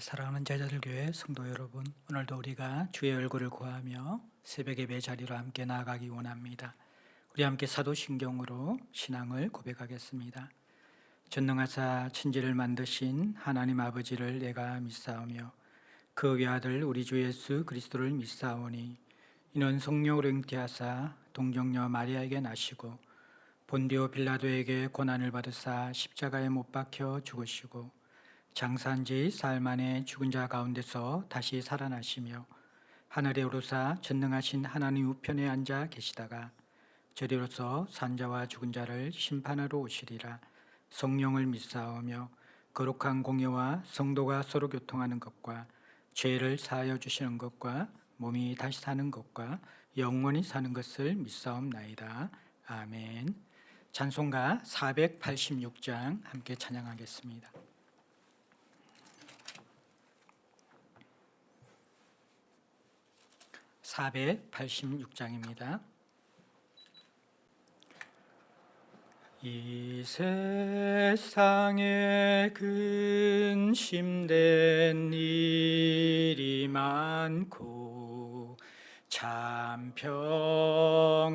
사랑하는 제자들교회 성도 여러분, 오늘도 우리가 주의 얼굴을 구하며 새벽 예배 자리로 함께 나아가기 원합니다. 우리 함께 사도신경으로 신앙을 고백하겠습니다. 전능하사 천지를 만드신 하나님 아버지를 내가 믿사오며 그 외아들 우리 주 예수 그리스도를 믿사오니 이는 성령으로 잉태하사 동정녀 마리아에게 나시고 본디오 빌라도에게 고난을 받으사 십자가에 못 박혀 죽으시고 장사한 지 사흘 만에 죽은 자 가운데서 다시 살아나시며 하늘에 오르사 전능하신 하나님 우편에 앉아 계시다가 저리로서 산자와 죽은 자를 심판하러 오시리라. 성령을 믿사오며 거룩한 공예와 성도가 서로 교통하는 것과 죄를 사하여 주시는 것과 몸이 다시 사는 것과 영원히 사는 것을 믿사옵나이다. 아멘. 찬송가 486장 함께 찬양하겠습니다. 486장입니다. 이 세상에 근심된 일이 많고 참 평안을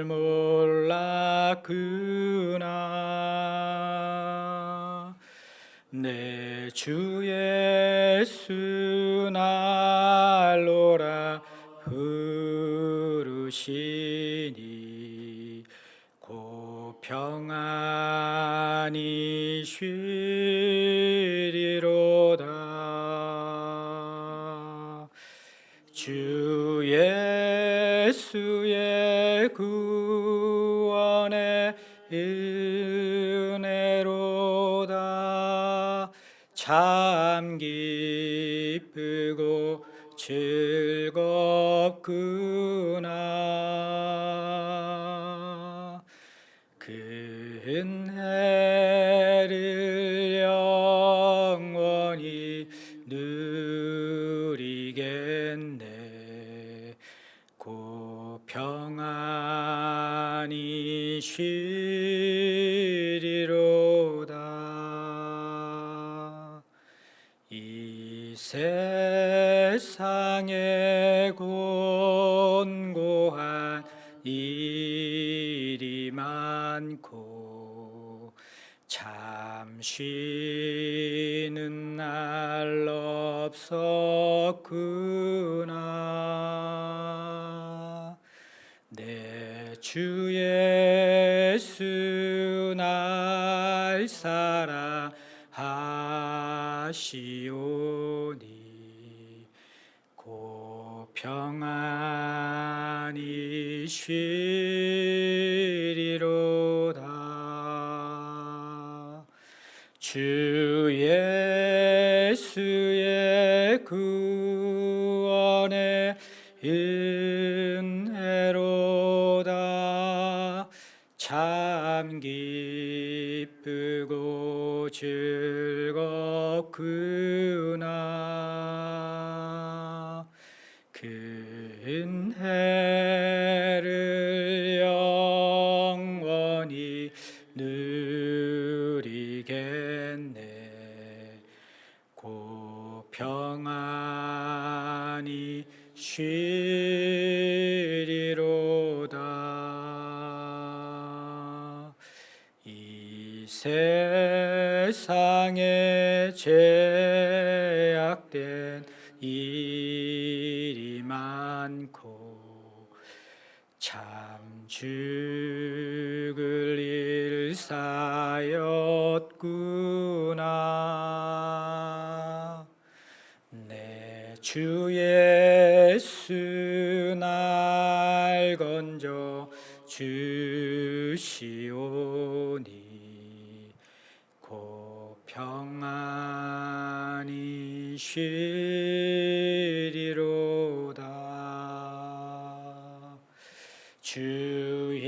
몰랐구나. 내 주 예수 날로라 부르시니 곧 평안히 쉬리로다. 주 예수의 구원의 은혜로다. 참 기쁘고 즐겁구나. 그 은혜를 영원히 누리겠네. 곧 평안히 쉬리로다. 이 세상에 곤고한 일이 많고 참 쉬는 날 없었구나. 내 주 예수 날 사랑하시오니 곧 평안히 쉬리로다. 주 예수의 구원의 은혜로다. 참 기쁘고 즐겁구나. 그 은혜를 영원히 누리겠네. 곧 평안히 쉬리로다. 이 세상에 죄악된 일이 많고 참 죽을 일사였구나. 내 주 예수 날 건져 주시오니 곧 평안히 쉬리로다. 주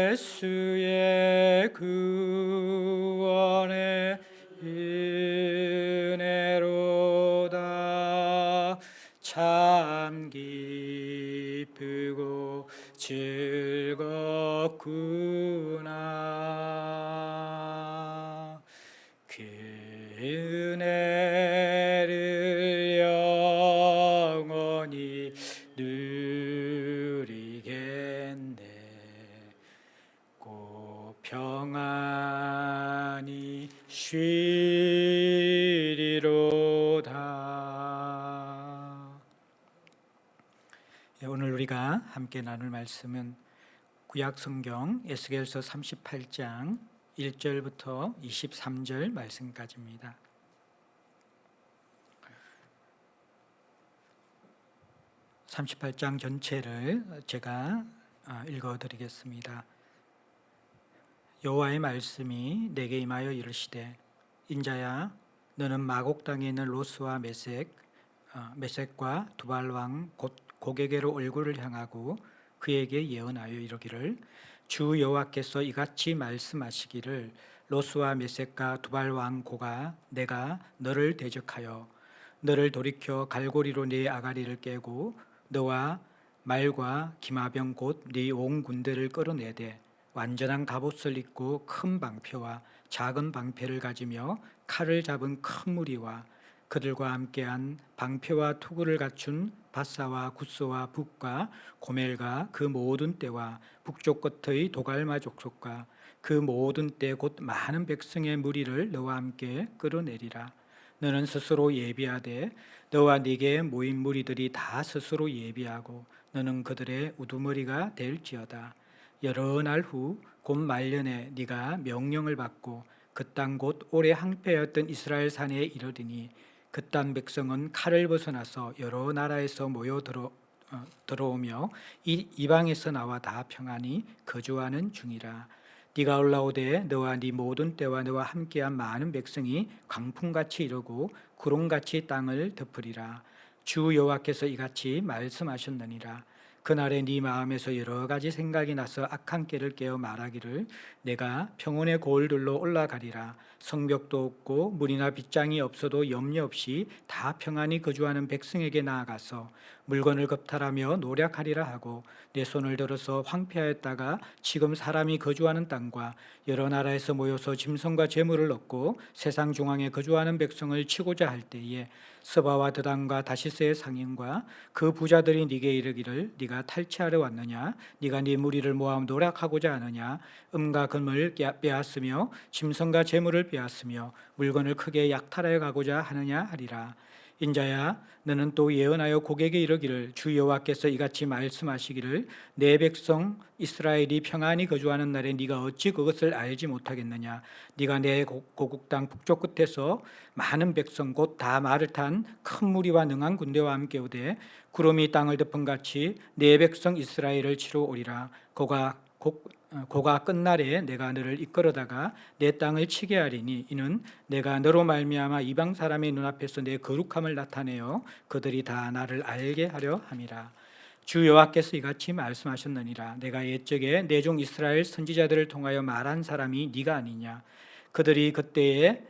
예수의 구원의 은혜로다. 참 기쁘고 즐겁구나. 그 은혜 평안히 쉬리로다. 오늘 우리가 함께 나눌 말씀은 구약 성경 에스겔서 38장 1절부터 23절 말씀까지입니다. 38장 전체를 제가 읽어드리겠습니다. 여호와의 말씀이 내게 임하여 이르시되 인자야 너는 마곡 땅에 있는 로스와 메섹과 두발 왕 곧 고게게로 얼굴을 향하고 그에게 예언하여 이르기를 주 여호와께서 이같이 말씀하시기를 로스와 메섹과 두발 왕 고가 내가 너를 대적하여 너를 돌이켜 갈고리로 네 아가리를 깨고 너와 말과 기마병 곧 네 온 군대를 끌어내되 완전한 갑옷을 입고 큰 방패와 작은 방패를 가지며 칼을 잡은 큰 무리와 그들과 함께한 방패와 투구를 갖춘 바사와 구스와 북과 고멜과 그 모든 떼와 북쪽 끝의 도갈마 족속과 그 모든 떼 곧 많은 백성의 무리를 너와 함께 끌어내리라. 너는 스스로 예비하되 너와 네게 모인 무리들이 다 스스로 예비하고 너는 그들의 우두머리가 될지어다. 여러 날 후 곧 말년에 네가 명령을 받고 그 땅 곧 오래 항폐하였던 이스라엘 산에 이르리니 그 땅 백성은 칼을 벗어나서 여러 나라에서 모여 들어오며 이방에서 나와 다 평안히 거주하는 중이라. 네가 올라오되 너와 네 모든 때와 너와 함께한 많은 백성이 광풍같이 이르고 구름같이 땅을 덮으리라. 주 여호와께서 이같이 말씀하셨느니라. 그날에 네 마음에서 여러 가지 생각이 나서 악한 깨를 깨어 말하기를 내가 평온의 고을들로 올라가리라. 성벽도 없고 물이나 빗장이 없어도 염려 없이 다 평안히 거주하는 백성에게 나아가서 물건을 겁탈하며 노력하리라 하고 내 손을 들어서 황폐하였다가 지금 사람이 거주하는 땅과 여러 나라에서 모여서 짐승과 재물을 얻고 세상 중앙에 거주하는 백성을 치고자 할 때에 스바와 드단과 다시스의 상인과 그 부자들이 네게 이르기를 네가 탈취하러 왔느냐 네가 네 무리를 모아 노력하고자 하느냐 음과 금을 빼앗으며 짐승과 재물을 빼앗으며 물건을 크게 약탈하여 가고자 하느냐 하리라. 인자야 너는 또 예언하여 고객에게 이르기를 주 여호와께서 이같이 말씀하시기를 내 백성 이스라엘이 평안히 거주하는 날에 네가 어찌 그것을 알지 못하겠느냐. 네가 내 고국 땅 북쪽 끝에서 많은 백성 곧 다 말을 탄 큰 무리와 능한 군대와 함께 오되 구름이 땅을 덮은 같이 내 백성 이스라엘을 치러 오리라. 고가 끝날에 내가 너를 이끌어다가 내 땅을 치게 하리니 이는 내가 너로 말미암아 이방 사람의 눈앞에서 내 거룩함을 나타내어 그들이 다 나를 알게 하려 함이라. 주 여호와께서 이같이 말씀하셨느니라. 내가 옛적에 내 종 이스라엘 선지자들을 통하여 말한 사람이 네가 아니냐. 그들이 그때에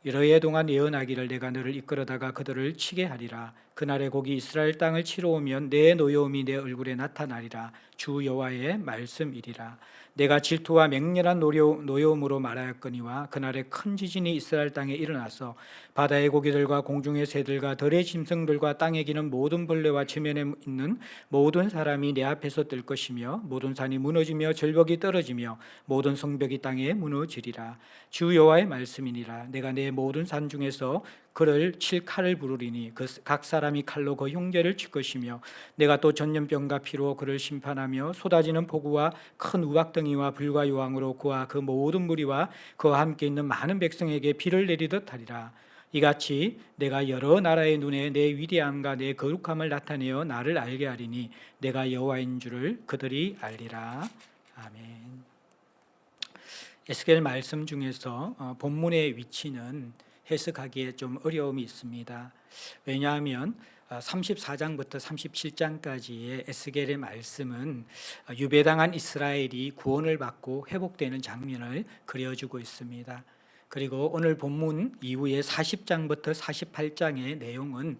여러 해 동안 예언하기를 내가 너를 이끌어다가 그들을 치게 하리라. 그날에 곡이 이스라엘 땅을 치러 오면 내 노여움이 내 얼굴에 나타나리라. 주 여호와의 말씀이리라. 내가 질투와 맹렬한 노여움으로 말하였거니와 그날에 큰 지진이 이스라엘 땅에 일어나서 바다의 고기들과 공중의 새들과 들의 짐승들과 땅에 기는 모든 벌레와 지면에 있는 모든 사람이 내 앞에서 뜰 것이며 모든 산이 무너지며 절벽이 떨어지며 모든 성벽이 땅에 무너지리라. 주 여호와의 말씀이니라. 내가 내 모든 산 중에서 그를 칠 칼을 부르리니 각 사람이 칼로 그 형제를 칠 것이며 내가 또 전염병과 피로 그를 심판하며 쏟아지는 폭우와 큰 우박덩이와 불과 요왕으로 그와 그 모든 무리와 그와 함께 있는 많은 백성에게 비를 내리듯 하리라. 이같이 내가 여러 나라의 눈에 내 위대함과 내 거룩함을 나타내어 나를 알게 하리니 내가 여호와인 줄을 그들이 알리라. 아멘. 에스겔 말씀 중에서 본문의 위치는 해석하기에 좀 어려움이 있습니다. 왜냐하면 34장부터 37장까지의 에스겔의 말씀은 유배당한 이스라엘이 구원을 받고 회복되는 장면을 그려주고 있습니다. 그리고 오늘 본문 이후에 40장부터 48장의 내용은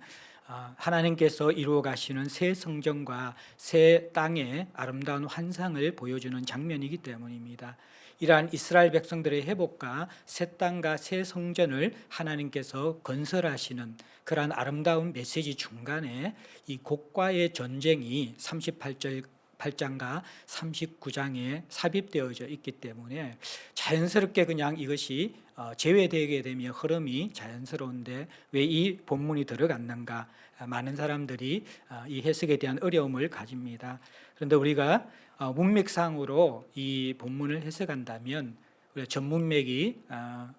하나님께서 이루어 가시는 새 성전과 새 땅의 아름다운 환상을 보여주는 장면이기 때문입니다. 이러한 이스라엘 백성들의 회복과 새 땅과 새 성전을 하나님께서 건설하시는 그러한 아름다운 메시지 중간에 이 곡과의 전쟁이 38절 38장과 39장에 삽입되어져 있기 때문에 자연스럽게 그냥 이것이 제외되게 되면 흐름이 자연스러운데 왜 이 본문이 들어갔는가? 많은 사람들이 이 해석에 대한 어려움을 가집니다. 그런데 우리가 문맥상으로 이 본문을 해석한다면 전문맥이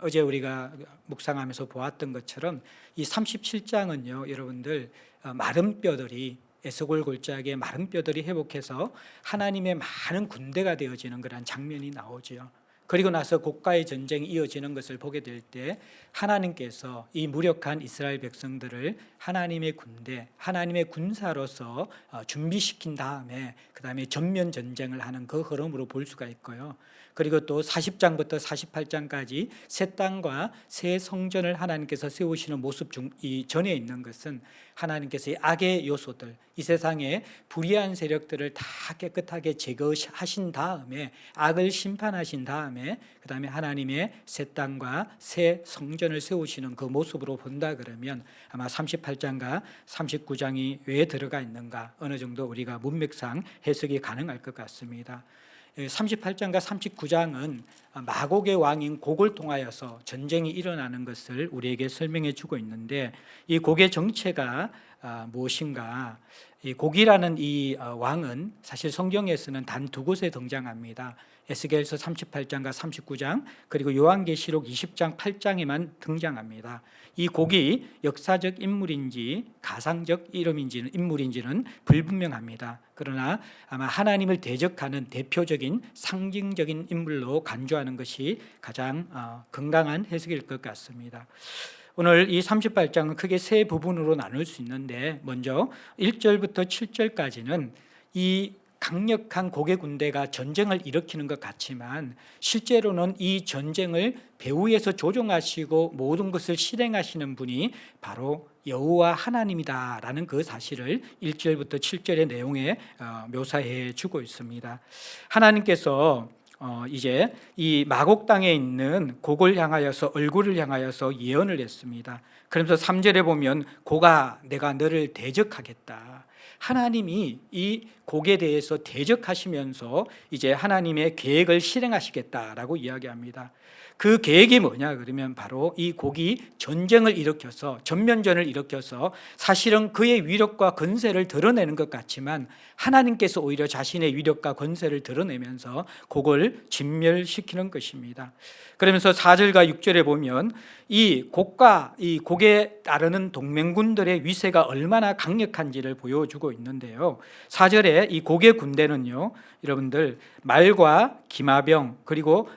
어제 우리가 묵상하면서 보았던 것처럼 이 37장은요, 여러분들 마른 뼈들이 에스골 골짜기의 마른 뼈들이 회복해서 하나님의 많은 군대가 되어지는 그런 장면이 나오죠. 그리고 나서 국가의 전쟁이 이어지는 것을 보게 될 때 하나님께서 이 무력한 이스라엘 백성들을 하나님의 군대, 하나님의 군사로서 준비시킨 다음에 그 다음에 전면 전쟁을 하는 그 흐름으로 볼 수가 있고요. 그리고 또 40장부터 48장까지 새 땅과 새 성전을 하나님께서 세우시는 모습 이 전에 있는 것은 하나님께서 이 악의 요소들, 이 세상의 불의한 세력들을 다 깨끗하게 제거하신 다음에 악을 심판하신 다음에 그 다음에 하나님의 새 땅과 새 성전을 세우시는 그 모습으로 본다 그러면 아마 38장과 39장이 왜 들어가 있는가 어느 정도 우리가 문맥상 해석이 가능할 것 같습니다. 38장과 39장은 마곡의 왕인 곡을 통하여서 전쟁이 일어나는 것을 우리에게 설명해 주고 있는데 이 곡의 정체가 무엇인가? 이 곡이라는 이 왕은 사실 성경에서는 단 두 곳에 등장합니다. 에스겔서 38장과 39장 그리고 요한계시록 20장 8장에만 등장합니다. 이 곡이 역사적 인물인지 가상적 인물인지는 불분명합니다. 그러나 아마 하나님을 대적하는 대표적인 상징적인 인물로 간주하는 것이 가장 건강한 해석일 것 같습니다. 오늘 이 38장은 크게 세 부분으로 나눌 수 있는데 먼저 1절부터 7절까지는 이 강력한 곡의 군대가 전쟁을 일으키는 것 같지만 실제로는 이 전쟁을 배후에서 조종하시고 모든 것을 실행하시는 분이 바로 여호와 하나님이다라는 그 사실을 1절부터 7절의 내용에 묘사해 주고 있습니다. 하나님께서 이제 이 마곡 땅에 있는 곡을 향하여서 얼굴을 향하여서 예언을 했습니다. 그러면서 3절에 보면 곡아 내가 너를 대적하겠다. 하나님이 이 곡에 대해서 대적하시면서 이제 하나님의 계획을 실행하시겠다라고 이야기합니다. 그 계획이 뭐냐 그러면 바로 이 곡이 전쟁을 일으켜서 전면전을 일으켜서 사실은 그의 위력과 권세를 드러내는 것 같지만 하나님께서 오히려 자신의 위력과 권세를 드러내면서 곡을 진멸시키는 것입니다. 그러면서 4절과 6절에 보면 이 곡과 이 곡에 따르는 동맹군들의 위세가 얼마나 강력한지를 보여주고 있는데요. 4절에 이 곡의 군대는요, 여러분들 말과 기마병 그리고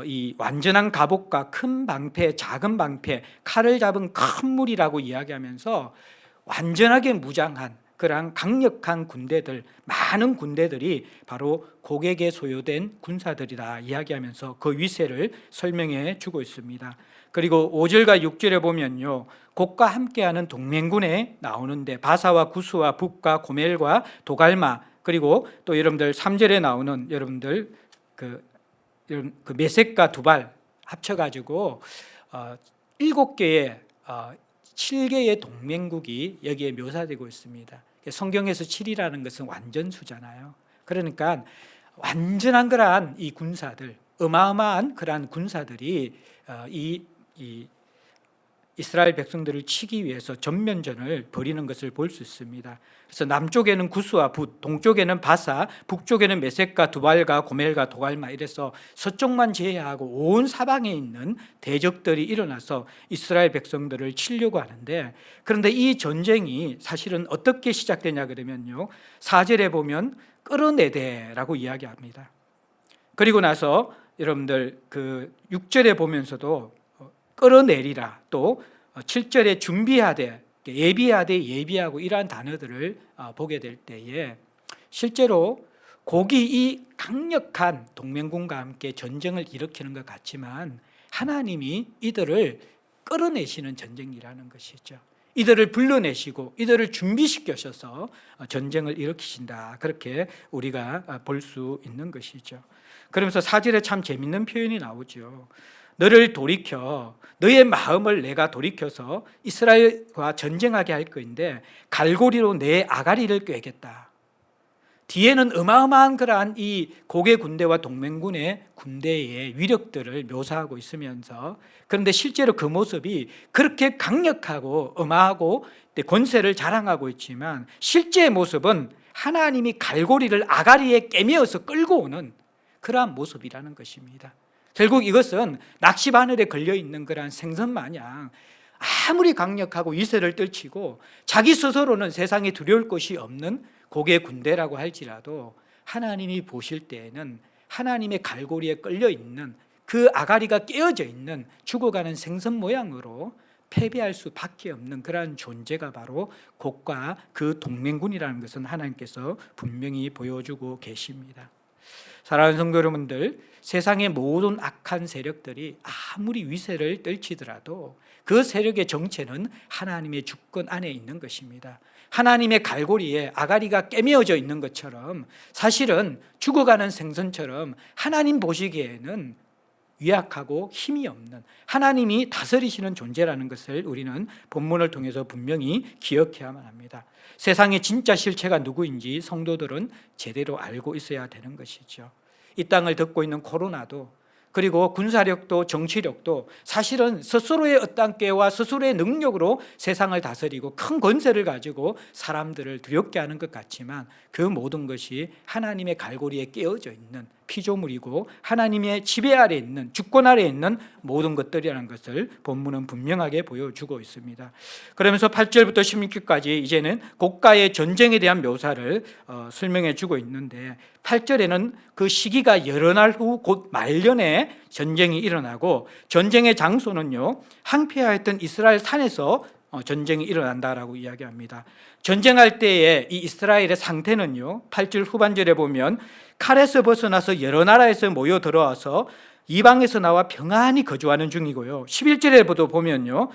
이 완전한 갑옷과 큰 방패, 작은 방패, 칼을 잡은 큰 무리라고 이야기하면서 완전하게 무장한 그러한 강력한 군대들, 많은 군대들이 바로 곡에게 소요된 군사들이라 이야기하면서 그 위세를 설명해 주고 있습니다. 그리고 5절과 6절에 보면요, 곡과 함께하는 동맹군에 나오는데 바사와 구스와 북과 고멜과 도갈마 그리고 또 여러분들 3절에 나오는 여러분들 그 메섹과 두발 합쳐가지고 7개의 7개의 동맹국이 여기에 묘사되고 있습니다. 성경에서 7이라는 것은 완전수잖아요. 그러니까 완전한 그러한 이 군사들, 어마어마한 그러한 군사들이 이 이스라엘 백성들을 치기 위해서 전면전을 벌이는 것을 볼 수 있습니다. 그래서 남쪽에는 구스와 붓, 동쪽에는 바사, 북쪽에는 메섹과 두발과 고멜과 도갈마 이래서 서쪽만 제외하고 온 사방에 있는 대적들이 일어나서 이스라엘 백성들을 치려고 하는데 그런데 이 전쟁이 사실은 어떻게 시작되냐 그러면요. 4절에 보면 끌어내대라고 이야기합니다. 그리고 나서 여러분들 그 6절에 보면서도 끌어내리라 또 7절에 준비하되 예비하되 예비하고 이러한 단어들을 보게 될 때에 실제로 곡이 이 강력한 동맹군과 함께 전쟁을 일으키는 것 같지만 하나님이 이들을 끌어내시는 전쟁이라는 것이죠. 이들을 불러내시고 이들을 준비시켜셔서 전쟁을 일으키신다. 그렇게 우리가 볼 수 있는 것이죠. 그러면서 4절에 참 재밌는 표현이 나오죠. 너를 돌이켜 너의 마음을 내가 돌이켜서 이스라엘과 전쟁하게 할 것인데 갈고리로 내 아가리를 꿰겠다. 뒤에는 어마어마한 그러한 이 고개 군대와 동맹군의 군대의 위력들을 묘사하고 있으면서, 그런데 실제로 그 모습이 그렇게 강력하고 어마하고 권세를 자랑하고 있지만 실제 모습은 하나님이 갈고리를 아가리에 깨매어서 끌고 오는 그러한 모습이라는 것입니다. 결국 이것은 낚시바늘에 걸려있는 그러한 생선 마냥 아무리 강력하고 위세를 떨치고 자기 스스로는 세상에 두려울 것이 없는 고개 군대라고 할지라도 하나님이 보실 때에는 하나님의 갈고리에 끌려있는 그 아가리가 깨어져 있는 죽어가는 생선 모양으로 패배할 수밖에 없는 그러한 존재가 바로 곡과 그 동맹군이라는 것은 하나님께서 분명히 보여주고 계십니다. 사랑하는 성도 여러분들, 세상의 모든 악한 세력들이 아무리 위세를 떨치더라도 그 세력의 정체는 하나님의 주권 안에 있는 것입니다. 하나님의 갈고리에 아가리가 깨매어져 있는 것처럼 사실은 죽어가는 생선처럼 하나님 보시기에는 위약하고 힘이 없는 하나님이 다스리시는 존재라는 것을 우리는 본문을 통해서 분명히 기억해야만 합니다. 세상의 진짜 실체가 누구인지 성도들은 제대로 알고 있어야 되는 것이죠. 이 땅을 덮고 있는 코로나도, 그리고 군사력도 정치력도 사실은 스스로의 어떤 꾀와 스스로의 능력으로 세상을 다스리고 큰 권세를 가지고 사람들을 두렵게 하는 것 같지만 그 모든 것이 하나님의 갈고리에 깨어져 있는 피조물이고 하나님의 지배 아래 있는, 주권 아래 있는 모든 것들이라는 것을 본문은 분명하게 보여주고 있습니다. 그러면서 8절부터 16절까지 이제는 고가의 전쟁에 대한 묘사를 설명해 주고 있는데, 8절에는 그 시기가 여러 날 후 곧 말년에 전쟁이 일어나고, 전쟁의 장소는요 항폐하였던 이스라엘 산에서 전쟁이 일어난다라고 이야기합니다. 전쟁할 때의 이 이스라엘의 상태는요 8절 후반절에 보면 칼에서 벗어나서 여러 나라에서 모여 들어와서 이방에서 나와 평안히 거주하는 중이고요, 11절에도 보면요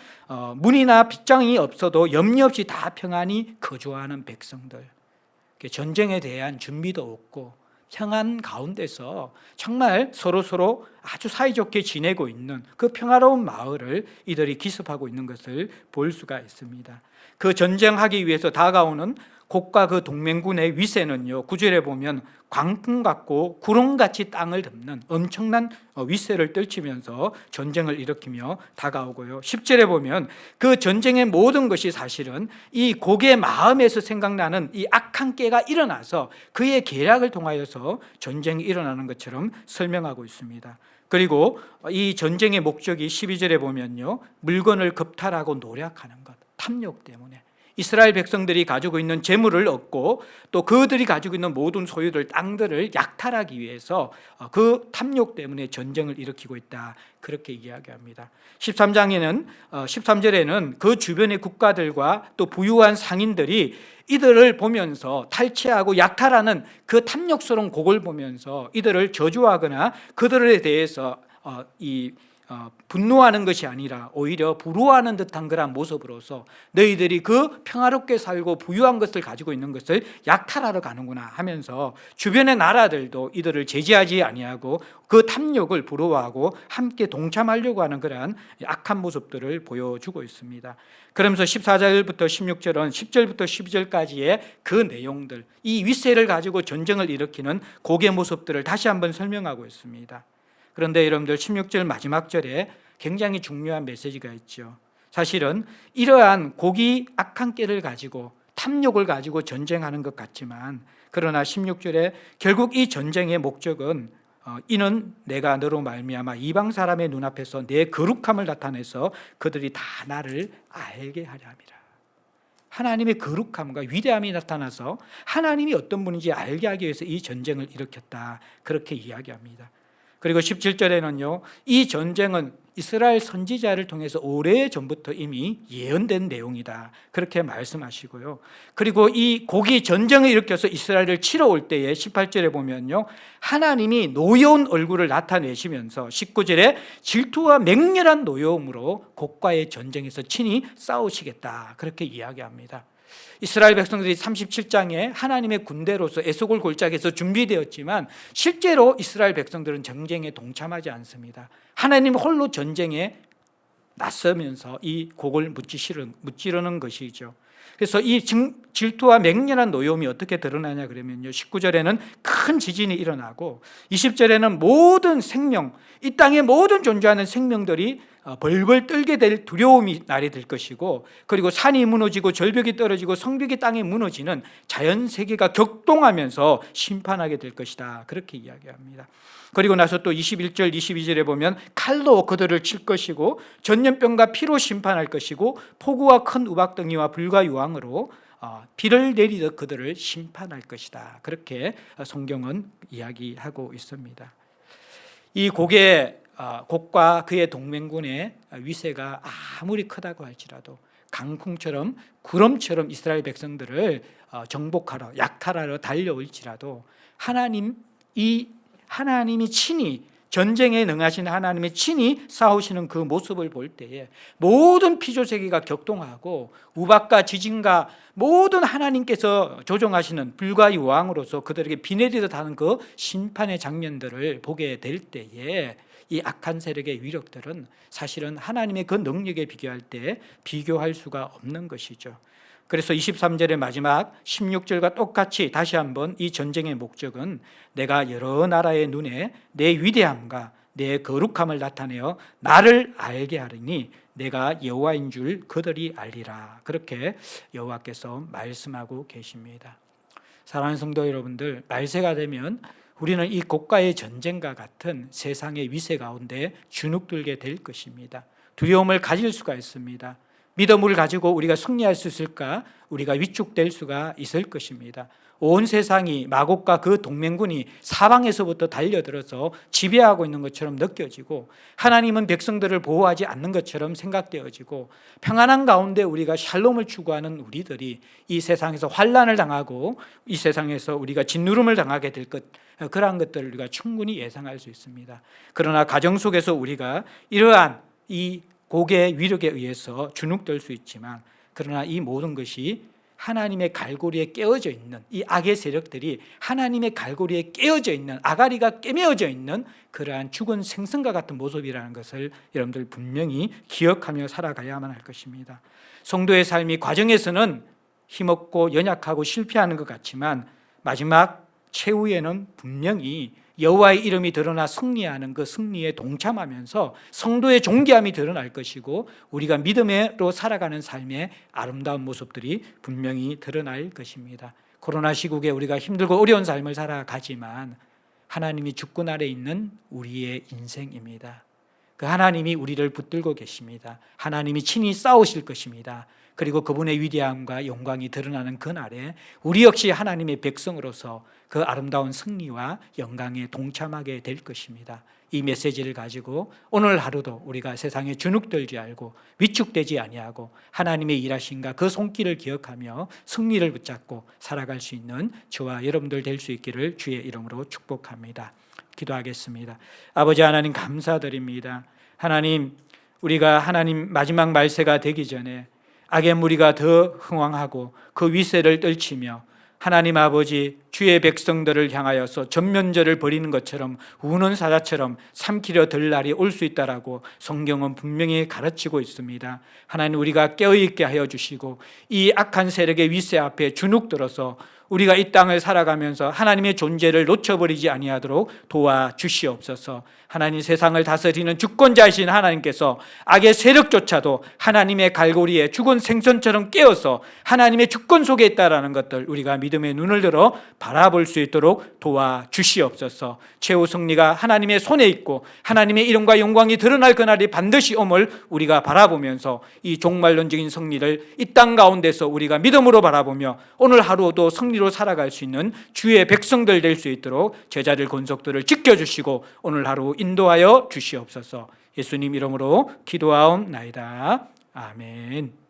문이나 빗장이 없어도 염려 없이 다 평안히 거주하는 백성들, 전쟁에 대한 준비도 없고 평안 가운데서 정말 서로 아주 사이좋게 지내고 있는 그 평화로운 마을을 이들이 기습하고 있는 것을 볼 수가 있습니다. 그 전쟁하기 위해서 다가오는 곡과 그 동맹군의 위세는요 9절에 보면 광풍 같고 구름같이 땅을 덮는 엄청난 위세를 떨치면서 전쟁을 일으키며 다가오고요, 10절에 보면 그 전쟁의 모든 것이 사실은 이 곡의 마음에서 생각나는 이 악한 깨가 일어나서 그의 계략을 통하여서 전쟁이 일어나는 것처럼 설명하고 있습니다. 그리고 이 전쟁의 목적이 12절에 보면요 물건을 겁탈하고 노략하는 것, 탐욕 때문에 이스라엘 백성들이 가지고 있는 재물을 얻고 또 그들이 가지고 있는 모든 소유들, 땅들을 약탈하기 위해서 그 탐욕 때문에 전쟁을 일으키고 있다, 그렇게 이야기합니다. 13절에는 그 주변의 국가들과 또 부유한 상인들이 이들을 보면서 탈취하고 약탈하는 그 탐욕스러운 곡을 보면서 이들을 저주하거나 그들에 대해서 분노하는 것이 아니라 오히려 부러워하는 듯한 그런 모습으로서 너희들이 그 평화롭게 살고 부유한 것을 가지고 있는 것을 약탈하러 가는구나 하면서 주변의 나라들도 이들을 제지하지 아니하고 그 탐욕을 부러워하고 함께 동참하려고 하는 그러한 악한 모습들을 보여주고 있습니다. 그러면서 14절부터 16절은 10절부터 12절까지의 그 내용들, 이 윗세를 가지고 전쟁을 일으키는 곡의 모습들을 다시 한번 설명하고 있습니다. 그런데 여러분들 16절 마지막 절에 굉장히 중요한 메시지가 있죠. 사실은 이러한 곡이 악한 깨를 가지고 탐욕을 가지고 전쟁하는 것 같지만, 그러나 16절에 결국 이 전쟁의 목적은 이는 내가 너로 말미암아 이방 사람의 눈앞에서 내 거룩함을 나타내서 그들이 다 나를 알게 하려 함이라. 하나님의 거룩함과 위대함이 나타나서 하나님이 어떤 분인지 알게 하기 위해서 이 전쟁을 일으켰다, 그렇게 이야기합니다. 그리고 17절에는요 이 전쟁은 이스라엘 선지자를 통해서 오래전부터 이미 예언된 내용이다, 그렇게 말씀하시고요. 그리고 이 곡이 전쟁을 일으켜서 이스라엘을 치러 올 때에 18절에 보면요 하나님이 노여운 얼굴을 나타내시면서 19절에 질투와 맹렬한 노여움으로 곡과의 전쟁에서 친히 싸우시겠다, 그렇게 이야기합니다. 이스라엘 백성들이 37장에 하나님의 군대로서 에스골 골짜기에서 준비되었지만 실제로 이스라엘 백성들은 전쟁에 동참하지 않습니다. 하나님 홀로 전쟁에 나서면서 이 곡을 무찌르는 것이죠. 그래서 이 질투와 맹렬한 노여움이 어떻게 드러나냐 그러면요, 19절에는 큰 지진이 일어나고 20절에는 모든 생명, 이 땅의 모든 존재하는 생명들이 벌벌 떨게 될 두려움이 날이 될 것이고, 그리고 산이 무너지고 절벽이 떨어지고 성벽이 땅에 무너지는 자연 세계가 격동하면서 심판하게 될 것이다, 그렇게 이야기합니다. 그리고 나서 또 21절 22절에 보면 칼로 그들을 칠 것이고 전염병과 피로 심판할 것이고 폭우와 큰 우박덩이와 불과 유황으로 비를 내리듯 그들을 심판할 것이다, 그렇게 성경은 이야기하고 있습니다. 이 곡과 그의 동맹군의 위세가 아무리 크다고 할지라도 강풍처럼 구름처럼 이스라엘 백성들을 정복하러 약탈하러 달려올지라도 하나님이 친히 전쟁에 능하신 하나님의 친히 싸우시는 그 모습을 볼 때에 모든 피조세계가 격동하고 우박과 지진과 모든 하나님께서 조종하시는 불과 유황으로서 그들에게 비 내리듯 하는 그 심판의 장면들을 보게 될 때에 이 악한 세력의 위력들은 사실은 하나님의 그 능력에 비교할 때 비교할 수가 없는 것이죠. 그래서 23절의 마지막 16절과 똑같이 다시 한번 이 전쟁의 목적은 내가 여러 나라의 눈에 내 위대함과 내 거룩함을 나타내어 나를 알게 하리니 내가 여호와인 줄 그들이 알리라, 그렇게 여호와께서 말씀하고 계십니다. 사랑하는 성도 여러분들, 말세가 되면 우리는 이 고가의 전쟁과 같은 세상의 위세 가운데 주눅들게 될 것입니다. 두려움을 가질 수가 있습니다. 믿음을 가지고 우리가 승리할 수 있을까? 우리가 위축될 수가 있을 것입니다. 온 세상이 마곡과 그 동맹군이 사방에서부터 달려들어서 지배하고 있는 것처럼 느껴지고, 하나님은 백성들을 보호하지 않는 것처럼 생각되어지고, 평안한 가운데 우리가 샬롬을 추구하는 우리들이 이 세상에서 환난을 당하고 이 세상에서 우리가 짓누름을 당하게 될 것, 그러한 것들을 우리가 충분히 예상할 수 있습니다. 그러나 가정 속에서 우리가 이러한 이 곡의 위력에 의해서 주눅들 수 있지만, 그러나 이 모든 것이 하나님의 갈고리에 깨어져 있는 이 악의 세력들이 하나님의 갈고리에 깨어져 있는, 아가리가 깨매어져 있는 그러한 죽은 생선과 같은 모습이라는 것을 여러분들 분명히 기억하며 살아가야만 할 것입니다. 성도의 삶이 과정에서는 힘없고 연약하고 실패하는 것 같지만 마지막 최후에는 분명히 여호와의 이름이 드러나 승리하는 그 승리에 동참하면서 성도의 존귀함이 드러날 것이고, 우리가 믿음으로 살아가는 삶의 아름다운 모습들이 분명히 드러날 것입니다. 코로나 시국에 우리가 힘들고 어려운 삶을 살아가지만 하나님이 주권 아래 있는 우리의 인생입니다. 그 하나님이 우리를 붙들고 계십니다. 하나님이 친히 싸우실 것입니다. 그리고 그분의 위대함과 영광이 드러나는 그날에 우리 역시 하나님의 백성으로서 그 아름다운 승리와 영광에 동참하게 될 것입니다. 이 메시지를 가지고 오늘 하루도 우리가 세상에 주눅들지 않고 위축되지 아니하고 하나님의 일하심과 그 손길을 기억하며 승리를 붙잡고 살아갈 수 있는 저와 여러분들 될 수 있기를 주의 이름으로 축복합니다. 기도하겠습니다. 아버지 하나님, 감사드립니다. 하나님, 우리가 하나님 마지막 말세가 되기 전에 악의 무리가 더 흥왕하고 그 위세를 떨치며 하나님 아버지, 주의 백성들을 향하여서 전면전을 벌이는 것처럼 우는 사자처럼 삼키려 들 날이 올 수 있다라고 성경은 분명히 가르치고 있습니다. 하나님, 우리가 깨어있게 하여 주시고 이 악한 세력의 위세 앞에 주눅들어서 우리가 이 땅을 살아가면서 하나님의 존재를 놓쳐버리지 아니하도록 도와주시옵소서. 하나님, 세상을 다스리는 주권자이신 하나님께서 악의 세력조차도 하나님의 갈고리에 죽은 생선처럼 깨어서 하나님의 주권 속에 있다라는 것들 우리가 믿음의 눈을 들어 바라볼 수 있도록 도와주시옵소서. 최후 승리가 하나님의 손에 있고 하나님의 이름과 영광이 드러날 그날이 반드시 옴을 우리가 바라보면서 이 종말론적인 승리를 이 땅 가운데서 우리가 믿음으로 바라보며 오늘 하루도 승리로 살아갈 수 있는 주의 백성들 될 수 있도록 제자들 권속들을 지켜주시고 오늘 하루 인도하여 주시옵소서. 예수님 이름으로 기도하옵나이다. 아멘.